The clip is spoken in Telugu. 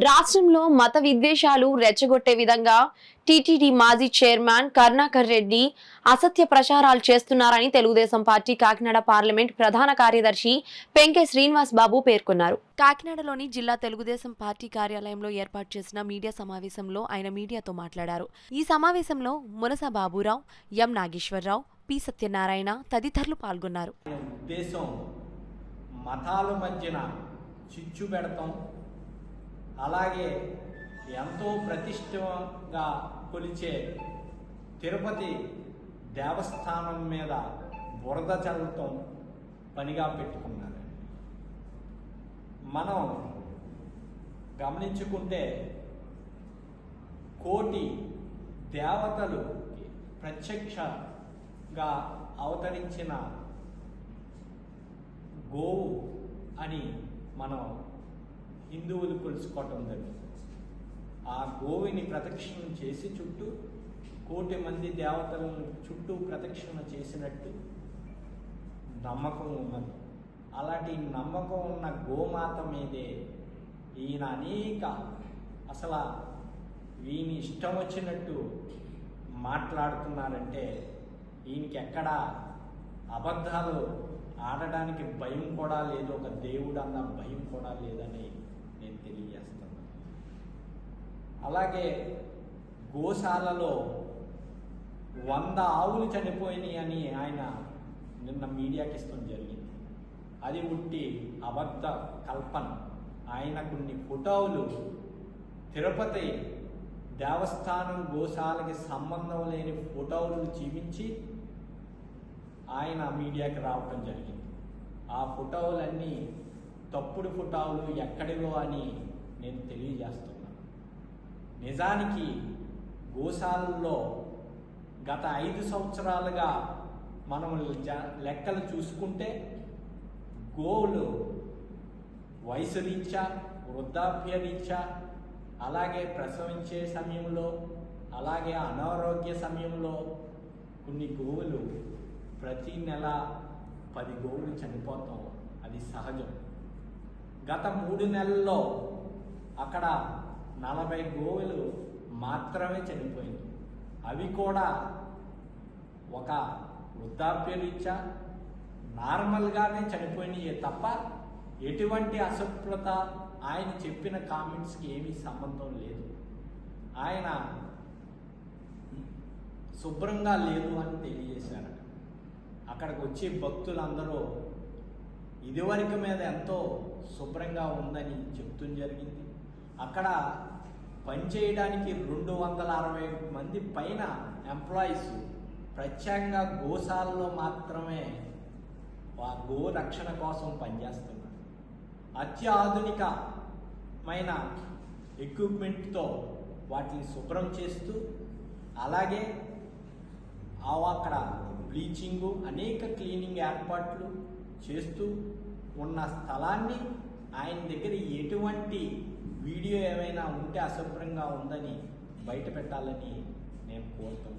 రాష్ట్రంలో మత విద్వేషాలు రెచ్చగొట్టే విధంగా టీటీడీ మాజీ చైర్మన్ కరుణాకర్ రెడ్డి అసత్య ప్రచారాలు చేస్తున్నారని తెలుగుదేశం పార్టీ కాకినాడ పార్లమెంట్ ప్రధాన కార్యదర్శి పెంకే శ్రీనివాస్ బాబు పేర్కొన్నారు. కాకినాడలోని జిల్లా తెలుగుదేశం పార్టీ కార్యాలయంలో ఏర్పాటు చేసిన మీడియా సమావేశంలో ఆయన మీడియాతో మాట్లాడారు. ఈ సమావేశంలో మునస బాబురావు, ఎం నాగేశ్వరరావు, పి సత్యనారాయణ తదితరులు పాల్గొన్నారు. మతాల మధ్యన చిచ్చు పెడతాం, అలాగే ఎంతో ప్రతిష్టగా కొలిచే తిరుపతి దేవస్థానం మీద బురద చల్లటం పనిగా పెట్టుకున్నారు. మనం గమనించుకుంటే కోటి దేవతలు ప్రత్యక్షంగా అవతరించిన గోవు అని మనం హిందువులు కొలుసుకోవటం జరిగింది. ఆ గోవుని ప్రదక్షిణ చేసి చుట్టూ కోటి మంది దేవతలను చుట్టూ ప్రదక్షిణ చేసినట్టు నమ్మకం ఉన్నది. అలాంటి నమ్మకం ఉన్న గోమాత మీదే ఈయన అసలు ఈయన ఇష్టం వచ్చినట్టు మాట్లాడుతున్నారంటే ఈయనకి ఎక్కడ అబద్ధాలు ఆడడానికి భయం కూడా లేదు, ఒక దేవుడు అన్న భయం కూడా లేదని నేను తెలియజేస్తున్నాను. అలాగే గోశాలలో 100 ఆవులు చనిపోయినాయి అని ఆయన నిన్న మీడియాకి ఇష్టం జరిగింది. అది ఉట్టి అబద్ధ కల్పన. ఆయన కొన్ని ఫోటోలు తిరుపతి దేవస్థానం గోశాలకి సంబంధం లేని ఫోటోలు చూపించి ఆయన మీడియాకి రావటం జరిగింది. ఆ ఫోటోలన్నీ తప్పుడు ఫోటోలు, ఎక్కడివో అని నేను తెలియజేస్తున్నాను. నిజానికి గోశాలలో గత 5 సంవత్సరాలుగా మనం లెక్కలు చూసుకుంటే గోవులు వయసు రీత్యా, వృద్ధాప్య రీత్యా, అలాగే ప్రసవించే సమయంలో, అలాగే అనారోగ్య సమయంలో కొన్ని గోవులు ప్రతి నెల 10 గోవులు చనిపోతాం. అది సహజం. గత 3 నెలల్లో అక్కడ 40 గోవులు మాత్రమే చనిపోయింది. అవి కూడా ఒక వృద్ధాప్య రీత్యా నార్మల్గానే చనిపోయినాయే తప్ప ఎటువంటి అశుభ్రత ఆయన చెప్పిన కామెంట్స్కి ఏమీ సంబంధం లేదు. ఆయన శుభ్రంగా లేదు అని తెలియజేశారు. అక్కడికి వచ్చే భక్తులందరూ ఇదివరకు మీద ఎంతో శుభ్రంగా ఉందని చెప్తూ జరిగింది. అక్కడ పనిచేయడానికి 260 మంది పైన ఎంప్లాయీస్ ప్రత్యేకంగా గోశాలలో మాత్రమే ఆ గో రక్షణ కోసం పనిచేస్తున్నారు. అత్యాధునికమైన ఎక్విప్మెంట్తో వాటిని శుభ్రం చేస్తూ, అలాగే అక్కడ బ్లీచింగు, అనేక క్లీనింగ్ ఏర్పాట్లు చేస్తూ ఉన్న స్థలాన్ని ఆయన దగ్గర ఎటువంటి వీడియో ఏమైనా ఉంటే అశుభ్రంగా ఉందని బయట పెట్టాలని నేను కోరుతున్నాను.